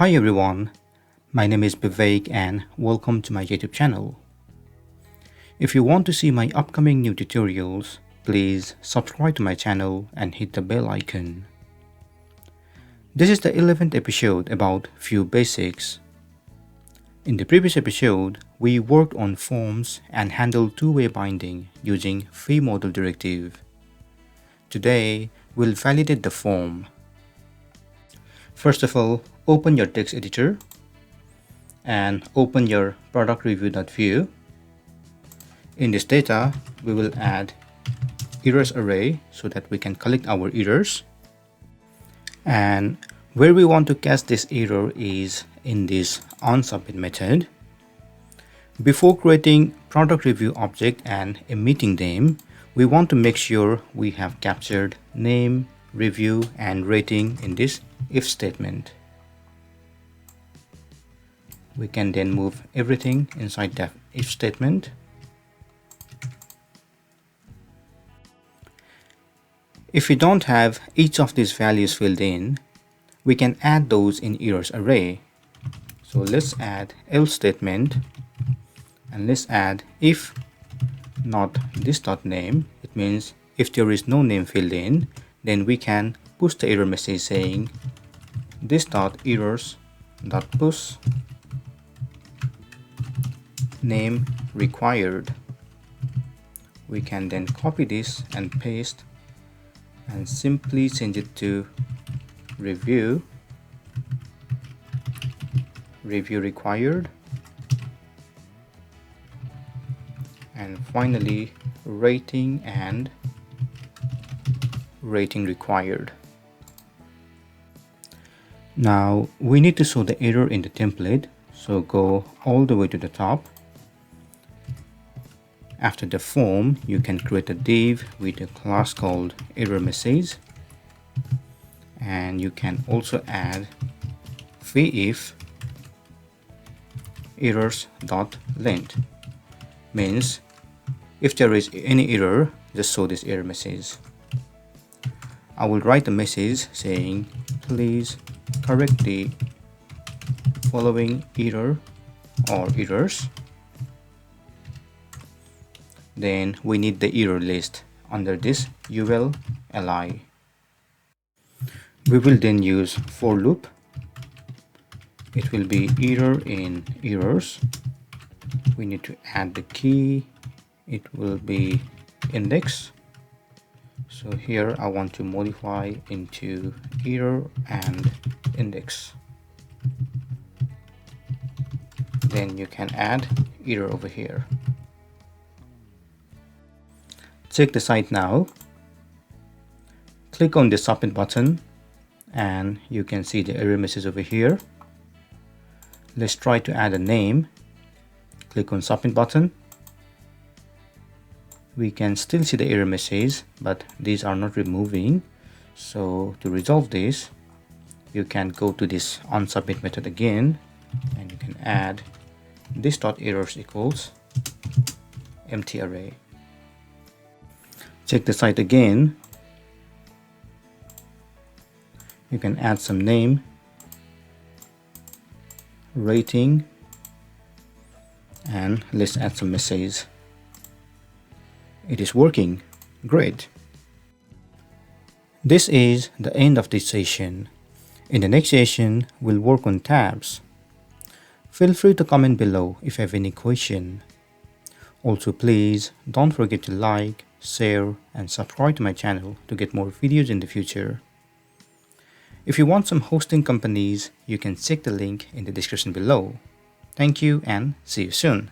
Hi everyone, my name is Vivek and welcome to my YouTube channel. If you want to see my upcoming new tutorials, please subscribe to my channel and hit the bell icon. This is the 11th episode about few basics. In the previous episode, we worked on forms and handled two-way binding using fee model directive. Today, we'll validate the form. First of all, open your text editor and open your product review.view. In this data, we will add errors array so that we can collect our errors. And where we want to catch this error is in this onSubmit method. Before creating product review object and emitting them, we want to make sure we have captured name, review, and rating in this if statement. We can then move everything inside that if statement. If we don't have each of these values filled in, we can add those in errors array. So let's add else statement and let's add if not this.name. It means if there is no name filled in, then we can push the error message saying this.errors.push name required. We can then copy this and paste and simply change it to review required, and finally rating and rating required. Now we need to show the error in the template, so go all the way to the top. After the form, you can create a div with a class called error message, and you can also add if errors.length. Means if there is any error, just show this error message. I will write a message saying please correct the following error or errors. Then we need the error list under this ul.li. We will then use for loop. It will be error in errors. We need to add the key. It will be index. So here I want to modify into error and index. Then you can add error over here. Check the site now. Click on the submit button and you can see the error message over here. Let's try to add a name. Click on submit button. We can still see the error message, but these are not removing. So to resolve this, you can go to this onSubmit method again and you can add this.errors equals empty array. Check the site again. You can add some name, rating, and let's add some message. It is working. Great. This is the end of this session. In the next session, we'll work on tabs. Feel free to comment below if you have any question. Also, please don't forget to like, share, and subscribe to my channel to get more videos in the future. If you want some hosting companies, you can check the link in the description below. Thank you and see you soon.